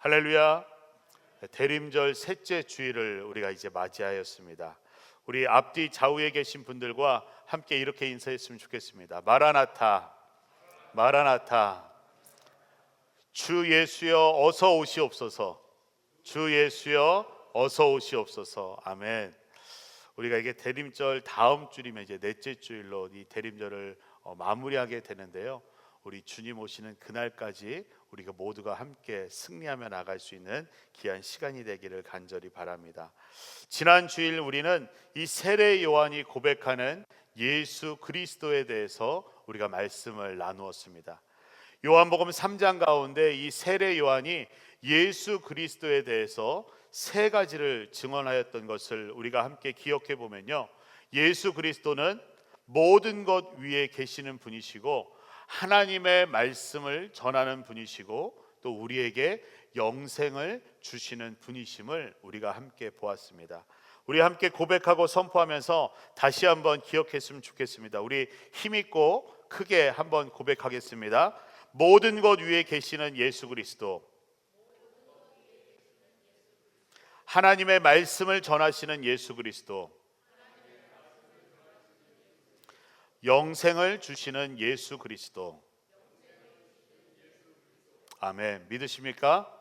할렐루야. 대림절 셋째 주일을 우리가 이제 맞이하였습니다. 우리 앞뒤 좌우에 계신 분들과 함께 이렇게 인사했으면 좋겠습니다. 마라나타, 마라나타. 주 예수여 어서 오시옵소서. 주 예수여 어서 오시옵소서. 아멘. 우리가 이게 대림절 다음 주이면 이제 넷째 주일로 이 대림절을 마무리하게 되는데요. 우리 주님 오시는 그날까지 우리가 모두가 함께 승리하며 나갈 수 있는 귀한 시간이 되기를 간절히 바랍니다. 지난 주일 우리는 이 세례 요한이 고백하는 예수 그리스도에 대해서 우리가 말씀을 나누었습니다. 요한복음 3장 가운데 이 세례 요한이 예수 그리스도에 대해서 세 가지를 증언하였던 것을 우리가 함께 기억해 보면요, 예수 그리스도는 모든 것 위에 계시는 분이시고 하나님의 말씀을 전하는 분이시고 또 우리에게 영생을 주시는 분이심을 우리가 함께 보았습니다. 우리 함께 고백하고 선포하면서 다시 한번 기억했으면 좋겠습니다. 우리 힘있고 크게 한번 고백하겠습니다. 모든 것 위에 계시는 예수 그리스도, 하나님의 말씀을 전하시는 예수 그리스도, 영생을 주시는 예수 그리스도. 아멘. 믿으십니까?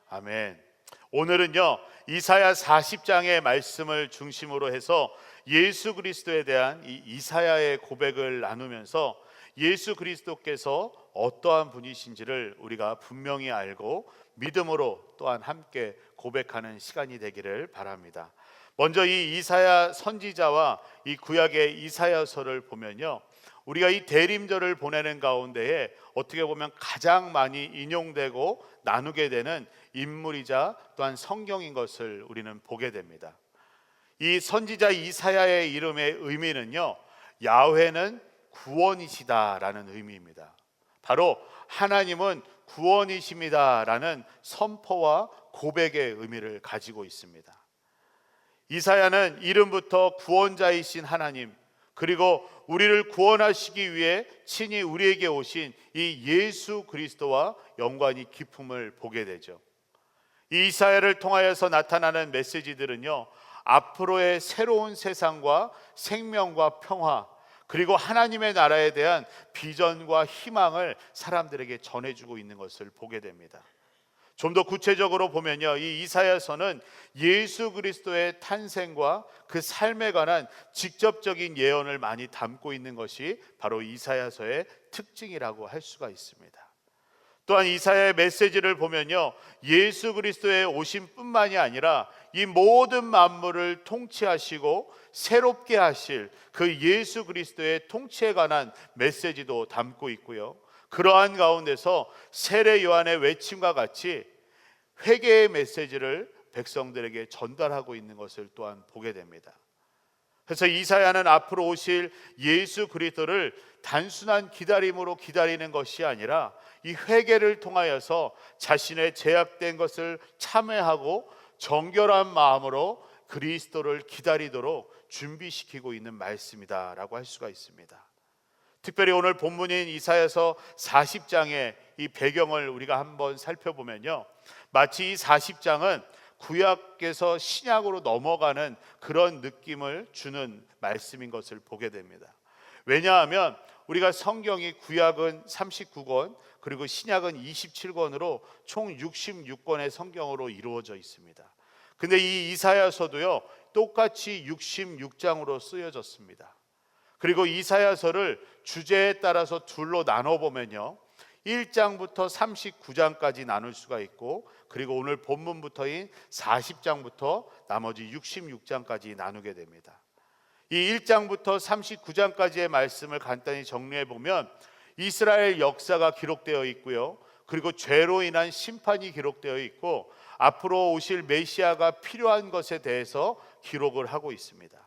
아멘. 오늘은요, 이사야 40장의 말씀을 중심으로 해서 예수 그리스도에 대한 이 이사야의 고백을 나누면서 예수 그리스도께서 어떠한 분이신지를 우리가 분명히 알고 믿음으로 또한 함께 고백하는 시간이 되기를 바랍니다. 먼저 이 이사야 선지자와 이 구약의 이사야서를 보면요, 우리가 이 대림절을 보내는 가운데에 어떻게 보면 가장 많이 인용되고 나누게 되는 인물이자 또한 성경인 것을 우리는 보게 됩니다. 이 선지자 이사야의 이름의 의미는요, 야훼는 구원이시다라는 의미입니다. 바로 하나님은 구원이십니다라는 선포와 고백의 의미를 가지고 있습니다. 이사야는 이름부터 구원자이신 하나님, 그리고 우리를 구원하시기 위해 친히 우리에게 오신 이 예수 그리스도와 연관이 깊음을 보게 되죠. 이 이사야를 통하여서 나타나는 메시지들은요, 앞으로의 새로운 세상과 생명과 평화, 그리고 하나님의 나라에 대한 비전과 희망을 사람들에게 전해주고 있는 것을 보게 됩니다. 좀 더 구체적으로 보면요, 이 이사야서는 예수 그리스도의 탄생과 그 삶에 관한 직접적인 예언을 많이 담고 있는 것이 바로 이사야서의 특징이라고 할 수가 있습니다. 또한 이사야의 메시지를 보면요, 예수 그리스도의 오심뿐만이 아니라 이 모든 만물을 통치하시고 새롭게 하실 그 예수 그리스도의 통치에 관한 메시지도 담고 있고요, 그러한 가운데서 세례 요한의 외침과 같이 회개의 메시지를 백성들에게 전달하고 있는 것을 또한 보게 됩니다. 그래서 이사야는 앞으로 오실 예수 그리스도를 단순한 기다림으로 기다리는 것이 아니라 이 회개를 통하여서 자신의 죄악된 것을 참회하고 정결한 마음으로 그리스도를 기다리도록 준비시키고 있는 말씀이다라고 할 수가 있습니다. 특별히 오늘 본문인 이사야서 40장의 이 배경을 우리가 한번 살펴보면요, 마치 이 40장은 구약에서 신약으로 넘어가는 그런 느낌을 주는 말씀인 것을 보게 됩니다. 왜냐하면 우리가 성경이 구약은 39권 그리고 신약은 27권으로 총 66권의 성경으로 이루어져 있습니다. 근데 이 이사야서도요, 똑같이 66장으로 쓰여졌습니다. 그리고 이사야서를 주제에 따라서 둘로 나눠보면요, 1장부터 39장까지 나눌 수가 있고, 그리고 오늘 본문부터인 40장부터 나머지 66장까지 나누게 됩니다. 이 1장부터 39장까지의 말씀을 간단히 정리해 보면 이스라엘 역사가 기록되어 있고요, 그리고 죄로 인한 심판이 기록되어 있고 앞으로 오실 메시아가 필요한 것에 대해서 기록을 하고 있습니다.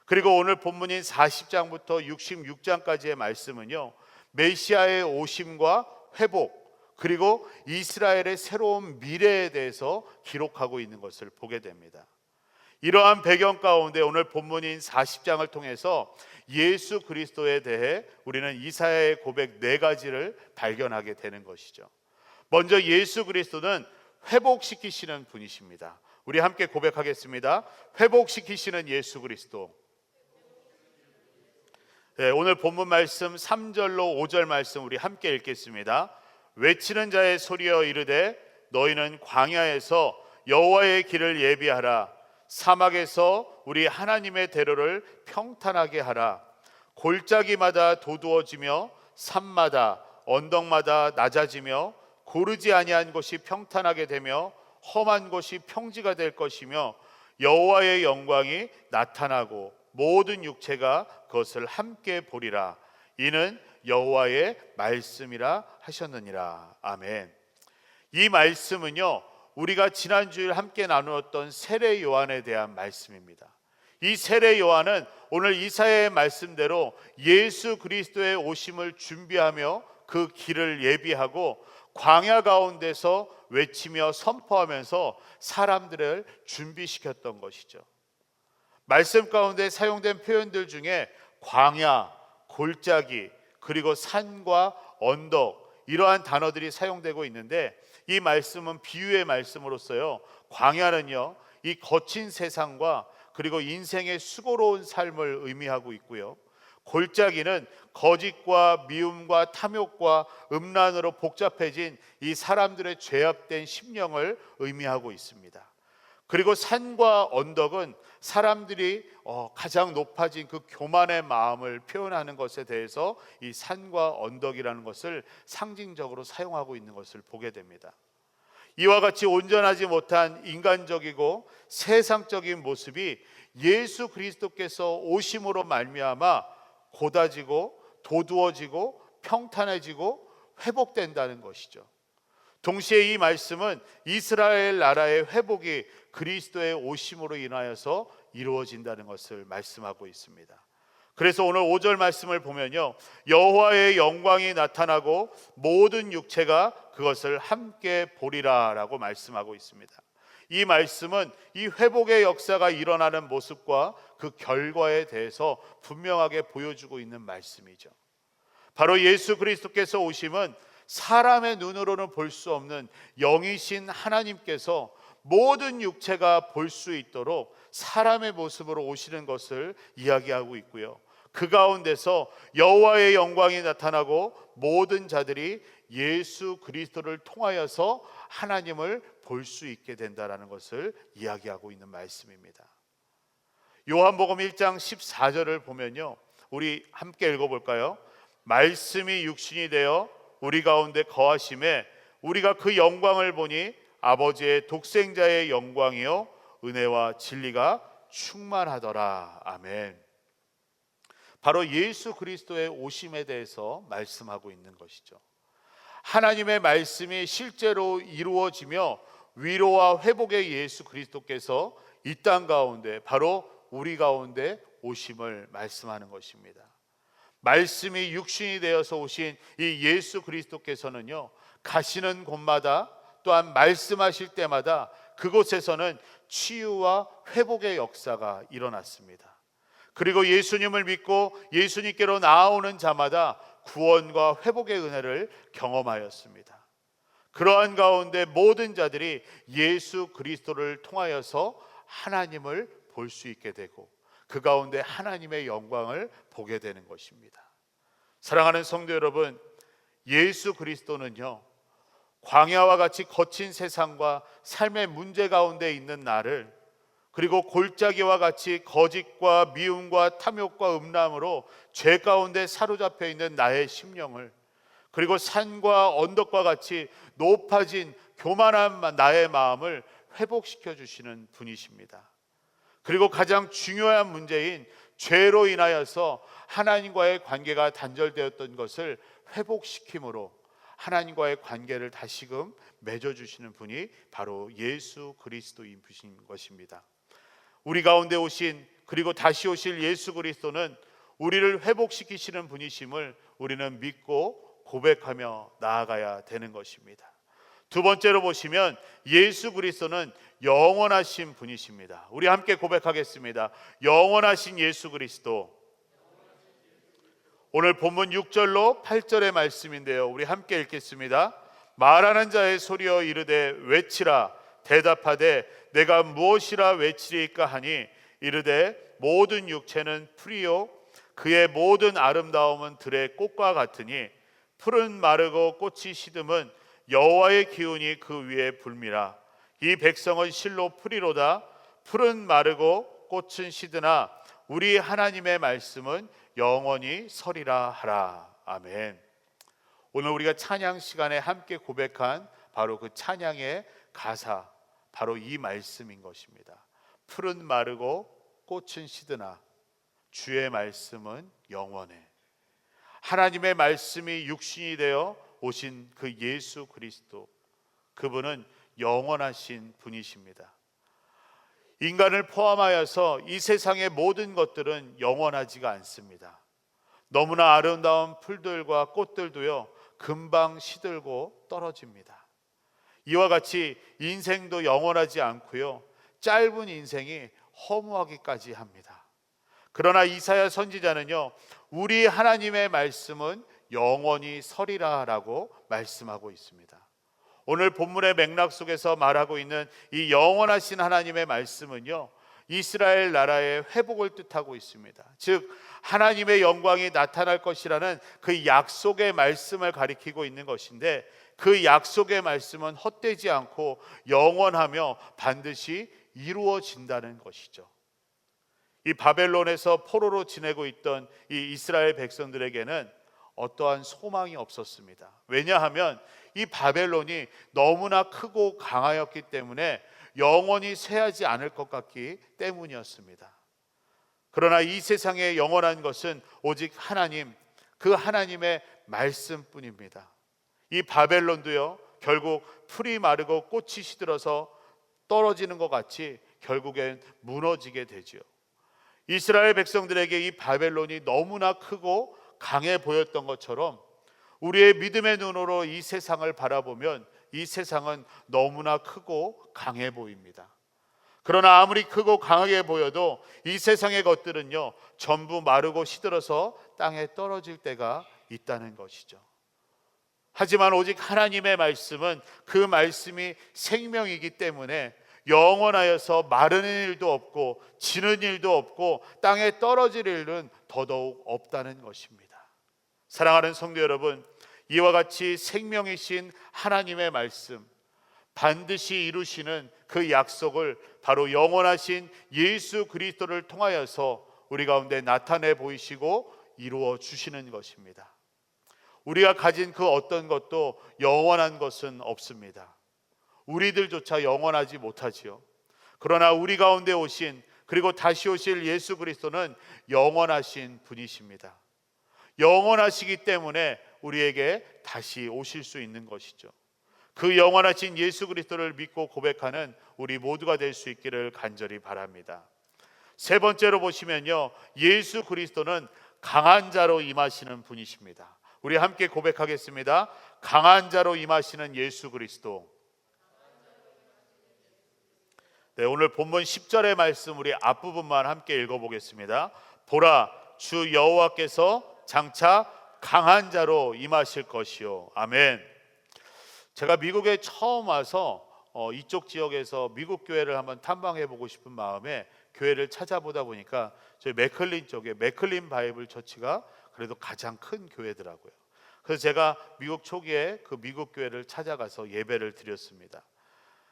그리고 오늘 본문인 40장부터 66장까지의 말씀은요, 메시아의 오심과 회복, 그리고 이스라엘의 새로운 미래에 대해서 기록하고 있는 것을 보게 됩니다. 이러한 배경 가운데 오늘 본문인 40장을 통해서 예수 그리스도에 대해 우리는 이사야의 고백 4가지를 발견하게 되는 것이죠. 먼저 예수 그리스도는 회복시키시는 분이십니다. 우리 함께 고백하겠습니다. 회복시키시는 예수 그리스도. 네, 오늘 본문 말씀 3절로 5절 말씀 우리 함께 읽겠습니다. 외치는 자의 소리여 이르되 너희는 광야에서 여호와의 길을 예비하라. 사막에서 우리 하나님의 대로를 평탄하게 하라. 골짜기마다 도두어지며 산마다 언덕마다 낮아지며 고르지 아니한 곳이 평탄하게 되며 험한 곳이 평지가 될 것이며 여호와의 영광이 나타나고 모든 육체가 그것을 함께 보리라. 이는 여호와의 말씀이라 하셨느니라. 아멘. 이 말씀은요, 우리가 지난주일 함께 나누었던 세례 요한에 대한 말씀입니다. 이 세례 요한은 오늘 이사야의 말씀대로 예수 그리스도의 오심을 준비하며 그 길을 예비하고 광야 가운데서 외치며 선포하면서 사람들을 준비시켰던 것이죠. 말씀 가운데 사용된 표현들 중에 광야, 골짜기, 그리고 산과 언덕, 이러한 단어들이 사용되고 있는데, 이 말씀은 비유의 말씀으로서요, 광야는요 이 거친 세상과 그리고 인생의 수고로운 삶을 의미하고 있고요, 골짜기는 거짓과 미움과 탐욕과 음란으로 복잡해진 이 사람들의 죄악된 심령을 의미하고 있습니다. 그리고 산과 언덕은 사람들이 가장 높아진 그 교만의 마음을 표현하는 것에 대해서 이 산과 언덕이라는 것을 상징적으로 사용하고 있는 것을 보게 됩니다. 이와 같이 온전하지 못한 인간적이고 세상적인 모습이 예수 그리스도께서 오심으로 말미암아 고다지고 도두어지고 평탄해지고 회복된다는 것이죠. 동시에 이 말씀은 이스라엘 나라의 회복이 그리스도의 오심으로 인하여서 이루어진다는 것을 말씀하고 있습니다. 그래서 오늘 5절 말씀을 보면요, 여호와의 영광이 나타나고 모든 육체가 그것을 함께 보리라 라고 말씀하고 있습니다. 이 말씀은 이 회복의 역사가 일어나는 모습과 그 결과에 대해서 분명하게 보여주고 있는 말씀이죠. 바로 예수 그리스도께서 오심은 사람의 눈으로는 볼 수 없는 영이신 하나님께서 모든 육체가 볼 수 있도록 사람의 모습으로 오시는 것을 이야기하고 있고요, 그 가운데서 여호와의 영광이 나타나고 모든 자들이 예수 그리스도를 통하여서 하나님을 볼 수 있게 된다는 것을 이야기하고 있는 말씀입니다. 요한복음 1장 14절을 보면요, 우리 함께 읽어볼까요? 말씀이 육신이 되어 우리 가운데 거하심에 우리가 그 영광을 보니 아버지의 독생자의 영광이요 은혜와 진리가 충만하더라. 아멘. 바로 예수 그리스도의 오심에 대해서 말씀하고 있는 것이죠. 하나님의 말씀이 실제로 이루어지며 위로와 회복의 예수 그리스도께서 이 땅 가운데 바로 우리 가운데 오심을 말씀하는 것입니다. 말씀이 육신이 되어서 오신 이 예수 그리스도께서는요, 가시는 곳마다 또한 말씀하실 때마다 그곳에서는 치유와 회복의 역사가 일어났습니다. 그리고 예수님을 믿고 예수님께로 나아오는 자마다 구원과 회복의 은혜를 경험하였습니다. 그러한 가운데 모든 자들이 예수 그리스도를 통하여서 하나님을 볼 수 있게 되고 그 가운데 하나님의 영광을 보게 되는 것입니다. 사랑하는 성도 여러분, 예수 그리스도는요, 광야와 같이 거친 세상과 삶의 문제 가운데 있는 나를, 그리고 골짜기와 같이 거짓과 미움과 탐욕과 음란으로 죄 가운데 사로잡혀 있는 나의 심령을, 그리고 산과 언덕과 같이 높아진 교만한 나의 마음을 회복시켜 주시는 분이십니다. 그리고 가장 중요한 문제인 죄로 인하여서 하나님과의 관계가 단절되었던 것을 회복시킴으로 하나님과의 관계를 다시금 맺어주시는 분이 바로 예수 그리스도인 것입니다. 우리 가운데 오신, 그리고 다시 오실 예수 그리스도는 우리를 회복시키시는 분이심을 우리는 믿고 고백하며 나아가야 되는 것입니다. 두 번째로 보시면 예수 그리스도는 영원하신 분이십니다. 우리 함께 고백하겠습니다. 영원하신 예수 그리스도. 오늘 본문 6절로 8절의 말씀인데요, 우리 함께 읽겠습니다. 말하는 자의 소리여 이르되 외치라. 대답하되 내가 무엇이라 외치리까 하니 이르되 모든 육체는 풀이요 그의 모든 아름다움은 들의 꽃과 같으니 풀은 마르고 꽃이 시듬은 여호와의 기운이 그 위에 불미라. 이 백성은 실로 풀이로다. 풀은 마르고 꽃은 시드나 우리 하나님의 말씀은 영원히 서리라 하라. 아멘. 오늘 우리가 찬양 시간에 함께 고백한 바로 그 찬양의 가사, 바로 이 말씀인 것입니다. 풀은 마르고 꽃은 시드나 주의 말씀은 영원해. 하나님의 말씀이 육신이 되어 오신 그 예수 그리스도, 그분은 영원하신 분이십니다. 인간을 포함하여서 이 세상의 모든 것들은 영원하지가 않습니다. 너무나 아름다운 풀들과 꽃들도요 금방 시들고 떨어집니다. 이와 같이 인생도 영원하지 않고요 짧은 인생이 허무하기까지 합니다. 그러나 이사야 선지자는요 우리 하나님의 말씀은 영원히 서리라 라고 말씀하고 있습니다. 오늘 본문의 맥락 속에서 말하고 있는 이 영원하신 하나님의 말씀은요 이스라엘 나라의 회복을 뜻하고 있습니다. 즉 하나님의 영광이 나타날 것이라는 그 약속의 말씀을 가리키고 있는 것인데, 그 약속의 말씀은 헛되지 않고 영원하며 반드시 이루어진다는 것이죠. 이 바벨론에서 포로로 지내고 있던 이 이스라엘 백성들에게는 어떠한 소망이 없었습니다. 왜냐하면 이 바벨론이 너무나 크고 강하였기 때문에 영원히 쇠하지 않을 것 같기 때문이었습니다. 그러나 이 세상에 영원한 것은 오직 하나님, 그 하나님의 말씀뿐입니다. 이 바벨론도요 결국 풀이 마르고 꽃이 시들어서 떨어지는 것 같이 결국엔 무너지게 되죠. 이스라엘 백성들에게 이 바벨론이 너무나 크고 강해 보였던 것처럼 우리의 믿음의 눈으로 이 세상을 바라보면 이 세상은 너무나 크고 강해 보입니다. 그러나 아무리 크고 강하게 보여도 이 세상의 것들은요 전부 마르고 시들어서 땅에 떨어질 때가 있다는 것이죠. 하지만 오직 하나님의 말씀은 그 말씀이 생명이기 때문에 영원하여서 마르는 일도 없고 지는 일도 없고 땅에 떨어질 일은 더더욱 없다는 것입니다. 사랑하는 성도 여러분, 이와 같이 생명이신 하나님의 말씀, 반드시 이루시는 그 약속을 바로 영원하신 예수 그리스도를 통하여서 우리 가운데 나타내 보이시고 이루어 주시는 것입니다. 우리가 가진 그 어떤 것도 영원한 것은 없습니다. 우리들조차 영원하지 못하지요. 그러나 우리 가운데 오신, 그리고 다시 오실 예수 그리스도는 영원하신 분이십니다. 영원하시기 때문에 우리에게 다시 오실 수 있는 것이죠. 그 영원하신 예수 그리스도를 믿고 고백하는 우리 모두가 될 수 있기를 간절히 바랍니다. 세 번째로 보시면요, 예수 그리스도는 강한 자로 임하시는 분이십니다. 우리 함께 고백하겠습니다. 강한 자로 임하시는 예수 그리스도. 네, 오늘 본문 10절의 말씀 우리 앞부분만 함께 읽어보겠습니다. 보라, 주 여호와께서 장차 강한 자로 임하실 것이요. 아멘. 제가 미국에 처음 와서 이쪽 지역에서 미국 교회를 한번 탐방해 보고 싶은 마음에 교회를 찾아보다 보니까 저희 맥클린 쪽에 맥클린 바이블 처치가 그래도 가장 큰 교회더라고요. 그래서 제가 미국 초기에 그 미국 교회를 찾아가서 예배를 드렸습니다.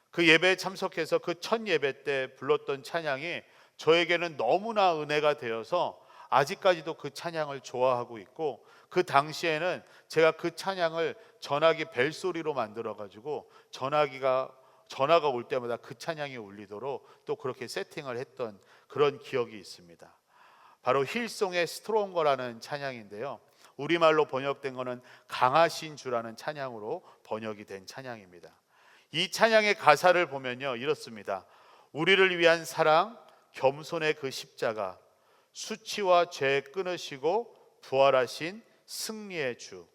그 예배에 참석해서 그 첫 예배 때 불렀던 찬양이 저에게는 너무나 은혜가 되어서 아직까지도 그 찬양을 좋아하고 있고, 그 당시에는 제가 그 찬양을 전화기 벨소리로 만들어 가지고 전화가 올 때마다 그 찬양이 울리도록 또 그렇게 세팅을 했던 그런 기억이 있습니다. 바로 힐송의 스트롱거라는 찬양인데요, 우리말로 번역된 거는 강하신 주라는 찬양으로 번역이 된 찬양입니다. 이 찬양의 가사를 보면요 이렇습니다. 우리를 위한 사랑, 겸손의 그 십자가, 수치와 죄 끊으시고 부활하신 승리의 주,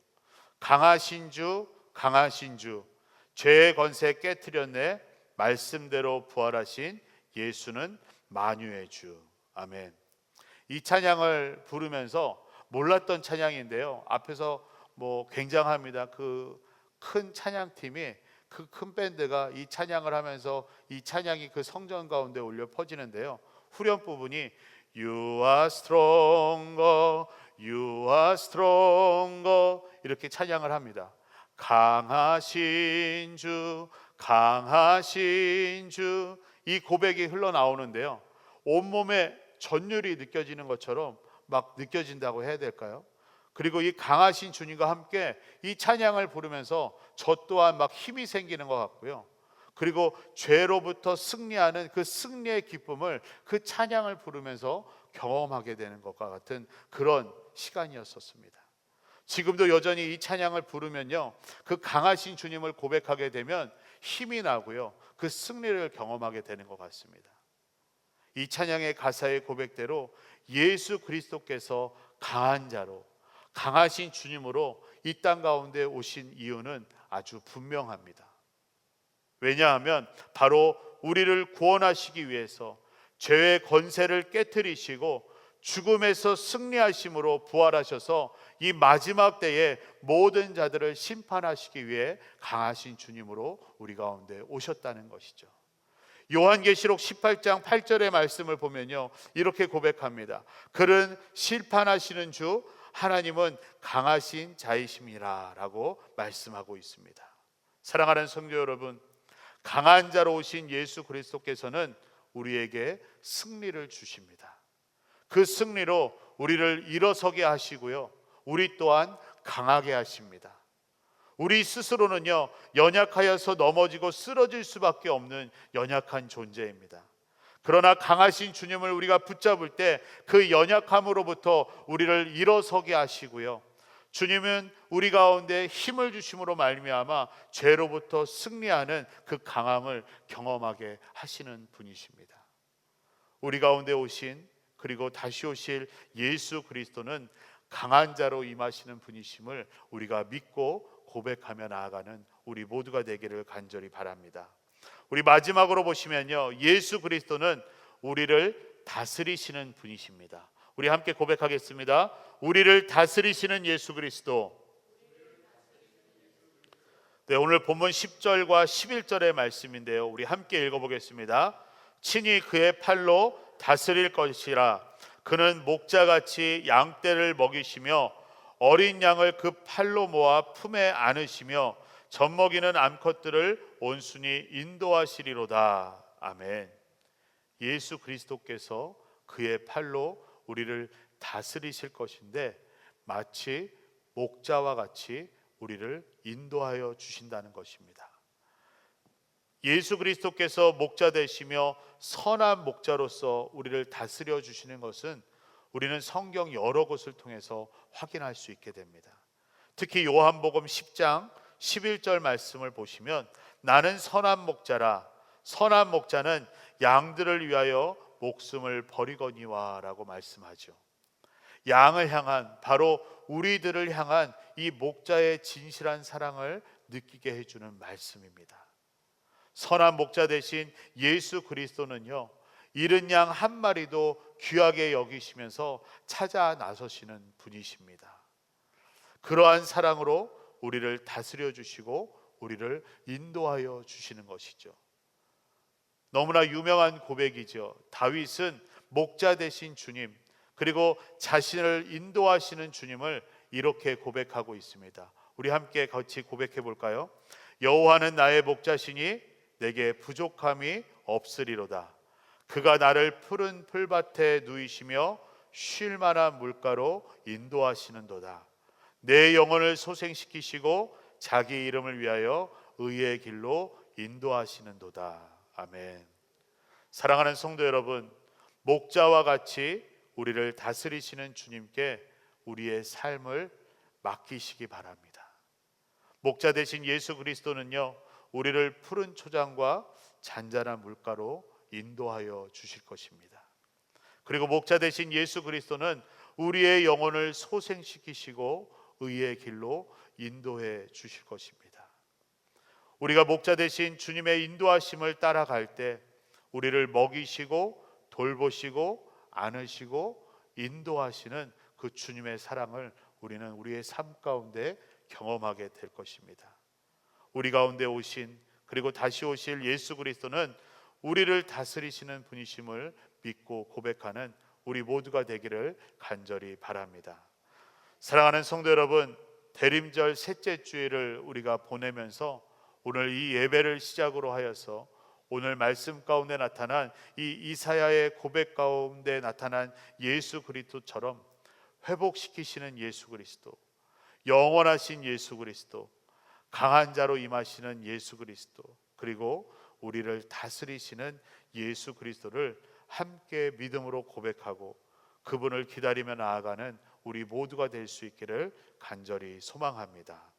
강하신 주, 강하신 주, 죄의 권세 깨트렸네, 말씀대로 부활하신 예수는 만유의 주. 아멘. 이 찬양을 부르면서 몰랐던 찬양인데요, 앞에서 굉장합니다. 그 큰 찬양팀이, 그 큰 밴드가 이 찬양을 하면서 이 찬양이 그 성전 가운데 울려 퍼지는데요, 후렴 부분이 You are stronger, You are stronger 이렇게 찬양을 합니다. 강하신 주, 강하신 주, 이 고백이 흘러나오는데요, 온몸에 전율이 느껴지는 것처럼 막 느껴진다고 해야 될까요? 그리고 이 강하신 주님과 함께 이 찬양을 부르면서 저 또한 막 힘이 생기는 것 같고요, 그리고 죄로부터 승리하는 그 승리의 기쁨을 그 찬양을 부르면서 경험하게 되는 것과 같은 그런 시간이었었습니다. 지금도 여전히 이 찬양을 부르면요, 그 강하신 주님을 고백하게 되면 힘이 나고요, 그 승리를 경험하게 되는 것 같습니다. 이 찬양의 가사의 고백대로 예수 그리스도께서 강한 자로, 강하신 주님으로 이 땅 가운데 오신 이유는 아주 분명합니다. 왜냐하면 바로 우리를 구원하시기 위해서 죄의 권세를 깨트리시고 죽음에서 승리하심으로 부활하셔서 이 마지막 때에 모든 자들을 심판하시기 위해 강하신 주님으로 우리 가운데 오셨다는 것이죠. 요한계시록 18장 8절의 말씀을 보면요, 이렇게 고백합니다. 그는 심판하시는 주, 하나님은 강하신 자이심이라 라고 말씀하고 있습니다. 사랑하는 성도 여러분, 강한 자로 오신 예수 그리스도께서는 우리에게 승리를 주십니다. 그 승리로 우리를 일어서게 하시고요, 우리 또한 강하게 하십니다. 우리 스스로는요, 연약하여서 넘어지고 쓰러질 수밖에 없는 연약한 존재입니다. 그러나 강하신 주님을 우리가 붙잡을 때 그 연약함으로부터 우리를 일어서게 하시고요, 주님은 우리 가운데 힘을 주심으로 말미암아 죄로부터 승리하는 그 강함을 경험하게 하시는 분이십니다. 우리 가운데 오신, 그리고 다시 오실 예수 그리스도는 강한 자로 임하시는 분이심을 우리가 믿고 고백하며 나아가는 우리 모두가 되기를 간절히 바랍니다. 우리 마지막으로 보시면요, 예수 그리스도는 우리를 다스리시는 분이십니다. 우리 함께 고백하겠습니다. 우리를 다스리시는 예수 그리스도. 네, 오늘 본문 10절과 11절의 말씀인데요, 우리 함께 읽어보겠습니다. 친히 그의 팔로 다스릴 것이라. 그는 목자같이 양떼를 먹이시며 어린 양을 그 팔로 모아 품에 안으시며 젖먹이는 암컷들을 온순히 인도하시리로다. 아멘. 예수 그리스도께서 그의 팔로 우리를 다스리실 것인데 마치 목자와 같이 우리를 인도하여 주신다는 것입니다. 예수 그리스도께서 목자 되시며 선한 목자로서 우리를 다스려 주시는 것은 우리는 성경 여러 곳을 통해서 확인할 수 있게 됩니다. 특히 요한복음 10장 11절 말씀을 보시면 나는 선한 목자라, 선한 목자는 양들을 위하여 목숨을 버리거니와 라고 말씀하죠. 양을 향한, 바로 우리들을 향한 이 목자의 진실한 사랑을 느끼게 해주는 말씀입니다. 선한 목자 되신 예수 그리스도는요, 잃은 양 한 마리도 귀하게 여기시면서 찾아 나서시는 분이십니다. 그러한 사랑으로 우리를 다스려 주시고 우리를 인도하여 주시는 것이죠. 너무나 유명한 고백이죠. 다윗은 목자 되신 주님, 그리고 자신을 인도하시는 주님을 이렇게 고백하고 있습니다. 우리 함께 같이 고백해 볼까요? 여호와는 나의 목자시니 내게 부족함이 없으리로다. 그가 나를 푸른 풀밭에 누이시며 쉴 만한 물가로 인도하시는도다. 내 영혼을 소생시키시고 자기 이름을 위하여 의의 길로 인도하시는도다. 아멘. 사랑하는 성도 여러분, 목자와 같이 우리를 다스리시는 주님께 우리의 삶을 맡기시기 바랍니다. 목자 되신 예수 그리스도는요, 우리를 푸른 초장과 잔잔한 물가로 인도하여 주실 것입니다. 그리고 목자 되신 예수 그리스도는 우리의 영혼을 소생시키시고 의의 길로 인도해 주실 것입니다. 우리가 목자 되신 주님의 인도하심을 따라갈 때 우리를 먹이시고 돌보시고 안으시고 인도하시는 그 주님의 사랑을 우리는 우리의 삶 가운데 경험하게 될 것입니다. 우리 가운데 오신 그리고 다시 오실 예수 그리스도는 우리를 다스리시는 분이심을 믿고 고백하는 우리 모두가 되기를 간절히 바랍니다. 사랑하는 성도 여러분, 대림절 셋째 주일을 우리가 보내면서 오늘 이 예배를 시작으로 하여서 오늘 말씀 가운데 나타난 이 이사야의 고백 가운데 나타난 예수 그리스도처럼 회복시키시는 예수 그리스도, 영원하신 예수 그리스도, 강한 자로 임하시는 예수 그리스도, 그리고 우리를 다스리시는 예수 그리스도를 함께 믿음으로 고백하고 그분을 기다리며 나아가는 우리 모두가 될 수 있기를 간절히 소망합니다.